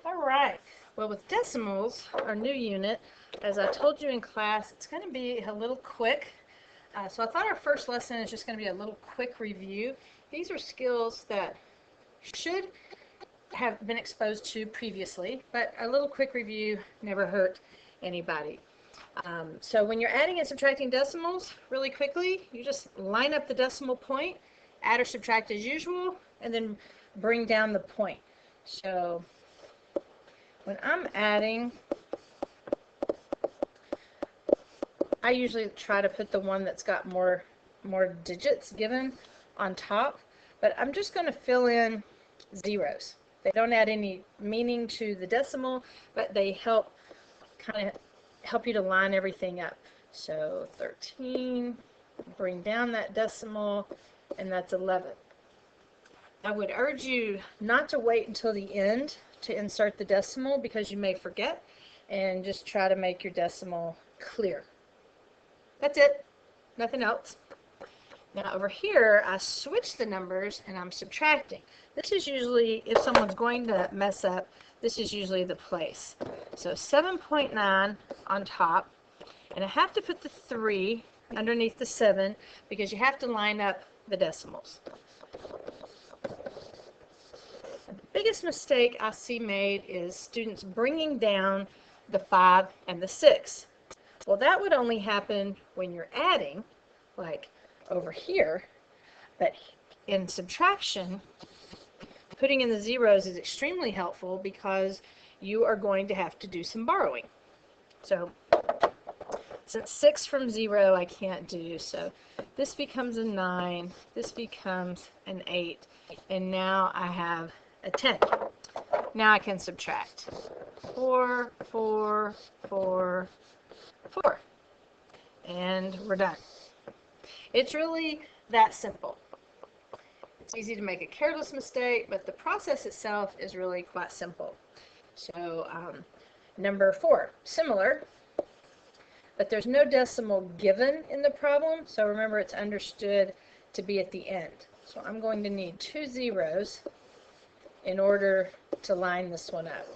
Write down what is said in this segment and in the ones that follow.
All right. Well, with decimals, our new unit, as I told you in class, it's going to be a little quick. So I thought our first lesson is just going to be a little quick review. These are skills that should have been exposed to previously, but a little quick review never hurt anybody. So when you're adding and subtracting decimals, really quickly, you just line up the decimal point, add or subtract as usual, and then bring down the point. So when I'm adding, I usually try to put the one that's got more digits given on top, but I'm just going to fill in zeros. They don't add any meaning to the decimal, but they help you to line everything up. So 13, bring down that decimal, and that's 11. I would urge you not to wait until the end to insert the decimal because you may forget, and just try to make your decimal clear. That's it, nothing else. Now over here, I switch the numbers and I'm subtracting. This is usually, if someone's going to mess up, this is usually the place. So 7.9 on top, and I have to put the 3 underneath the 7 because you have to line up the decimals. The biggest mistake I see made is students bringing down the 5 and the 6. Well, that would only happen when you're adding, like over here, but in subtraction, putting in the zeros is extremely helpful because you are going to have to do some borrowing. So since 6 from 0 I can't do, so this becomes a 9, this becomes an 8, and now I have a 10. Now I can subtract. 4, 4, 4, 4. And we're done. It's really that simple. It's easy to make a careless mistake, but the process itself is really quite simple. So number 4, similar, but there's no decimal given in the problem, so remember it's understood to be at the end. So I'm going to need 2 zeros in order to line this one up.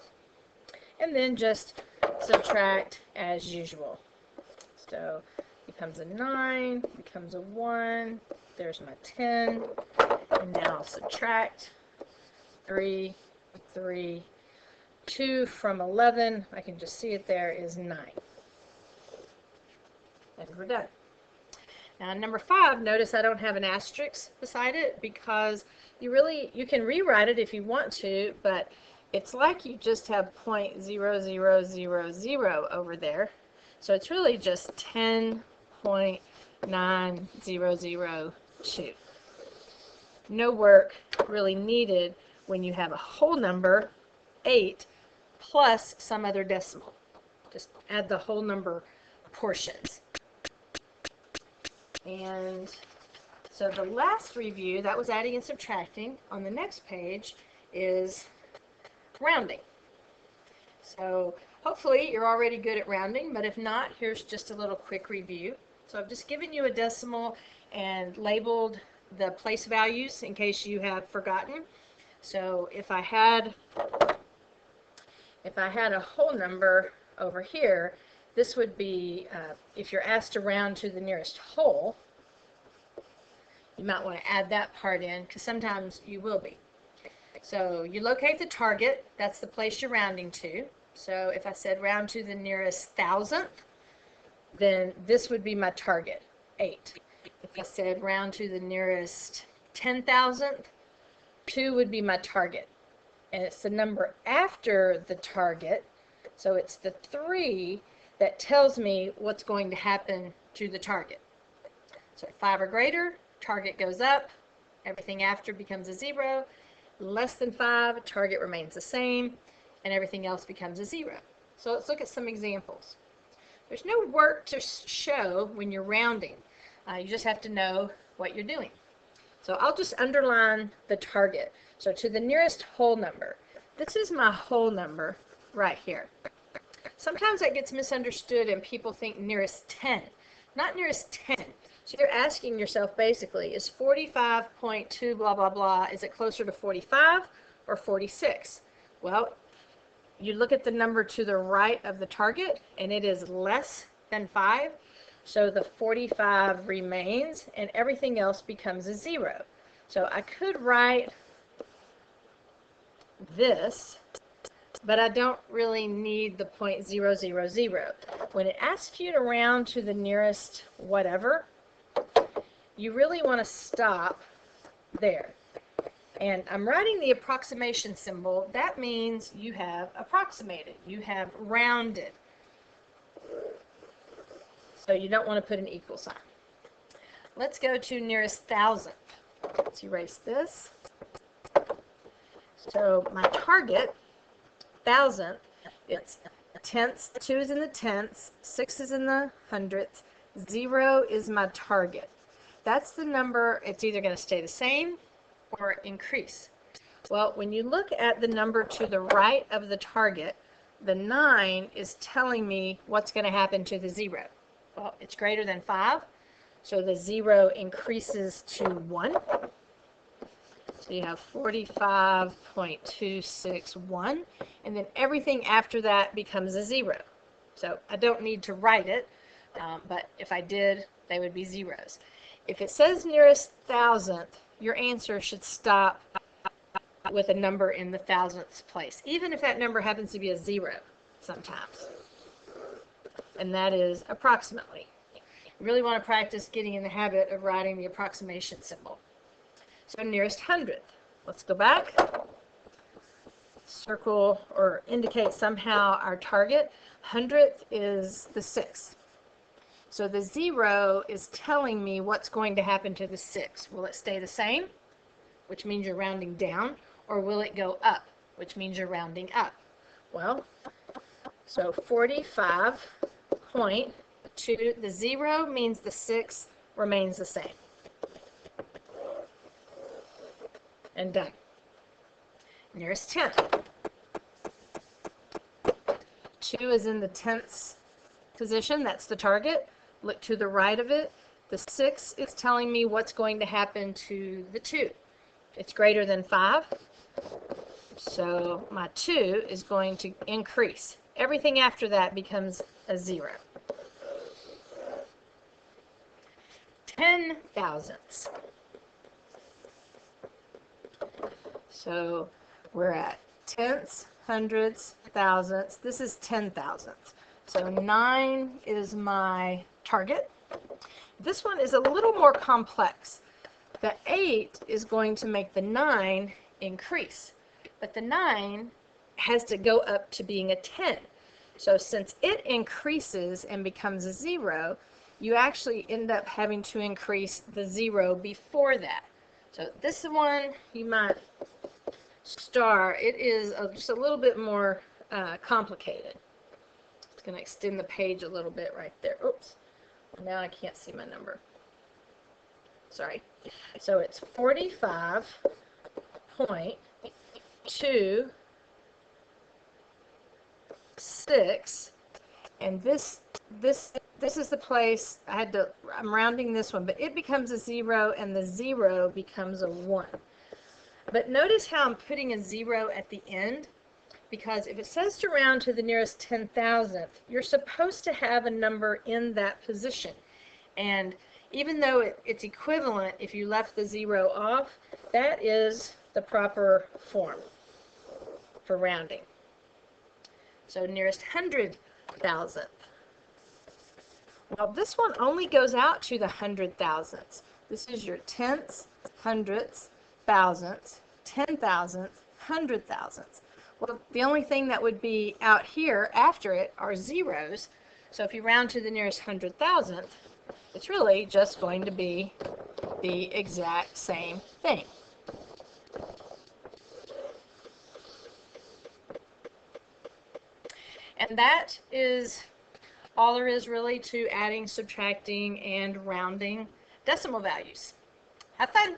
And then just subtract as usual. So becomes a 9, becomes a 1, there's my 10, and now I'll subtract 3, 3, 2 from 11, I can just see it there, is 9. And we're done. Now number 5, notice I don't have an asterisk beside it because you can rewrite it if you want to, but it's like you just have 0.0000 over there. So it's really just 10.9002. No work really needed when you have a whole number, 8, plus some other decimal. Just add the whole number portions. And so the last review, that was adding and subtracting. On the next page is rounding. So hopefully you're already good at rounding, but if not, here's just a little quick review. So I've just given you a decimal and labeled the place values in case you have forgotten. So if I had a whole number over here, this would be, if you're asked to round to the nearest whole, you might want to add that part in because sometimes you will be. So you locate the target, that's the place you're rounding to. So if I said round to the nearest thousandth, then this would be my target, 8. If I said round to the nearest 10,000th, 2 would be my target. And it's the number after the target, so it's the 3 that tells me what's going to happen to the target. So at 5 or greater, target goes up, everything after becomes a 0. Less than 5, target remains the same, and everything else becomes a 0. So let's look at some examples. There's no work to show when you're rounding. You just have to know what you're doing. So I'll just underline the target. So to the nearest whole number. This is my whole number right here. Sometimes that gets misunderstood and people think nearest 10. Not nearest 10. So you're asking yourself basically, is 45.2 blah blah blah, is it closer to 45 or 46? Well, you look at the number to the right of the target and it is less than 5. So the 45 remains and everything else becomes a 0. So I could write this, but I don't really need the 0.000. When it asks you to round to the nearest whatever, you really want to stop there. And I'm writing the approximation symbol. That means you have approximated. You have rounded. So you don't want to put an equal sign. Let's go to nearest thousandth. Let's erase this. So my target, thousandth, it's tenths, 2 is in the tenths, 6 is in the hundredths, 0 is my target. That's the number. It's either going to stay the same or increase. Well, when you look at the number to the right of the target, the 9 is telling me what's going to happen to the 0. Well, it's greater than 5, so the 0 increases to 1. So you have 45.261, and then everything after that becomes a 0. So I don't need to write it, but if I did, they would be zeros. If it says nearest thousandth, your answer should stop with a number in the thousandths place, even if that number happens to be a 0 sometimes. And that is approximately. You really want to practice getting in the habit of writing the approximation symbol. So nearest hundredth. Let's go back. Circle or indicate somehow our target. Hundredth is the 6. So the 0 is telling me what's going to happen to the 6. Will it stay the same, which means you're rounding down, or will it go up, which means you're rounding up? Well, so 45.2, the 0 means the 6 remains the same. And done. Nearest tenth. 2 is in the tenths position. That's the target. Look to the right of it. The 6 is telling me what's going to happen to the 2. It's greater than 5. So my 2 is going to increase. Everything after that becomes a 0. 10 thousandths. So we're at tenths, hundredths, thousandths. This is 10 thousandths. So 9 is my target. This one is a little more complex. The 8 is going to make the 9 increase, but the 9 has to go up to being a 10. So since it increases and becomes a 0, you actually end up having to increase the 0 before that. So this one you might star. It is just a little bit more complicated. It's going to extend the page a little bit right there. Oops. Now I can't see my number. Sorry. So it's 45.26, and this is the place I'm rounding this one, but it becomes a 0 and the 0 becomes a 1. But notice how I'm putting a 0 at the end, because if it says to round to the nearest 10,000th, you're supposed to have a number in that position. And even though it's equivalent, if you left the 0 off, that is the proper form for rounding. So nearest 100,000th. Well, this one only goes out to the 100,000ths. This is your tenths, hundredths, thousandths, 10,000ths, 100,000ths. Well, the only thing that would be out here after it are zeros. So if you round to the nearest 100,000th, it's really just going to be the exact same thing. And that is all there is really to adding, subtracting, and rounding decimal values. Have fun!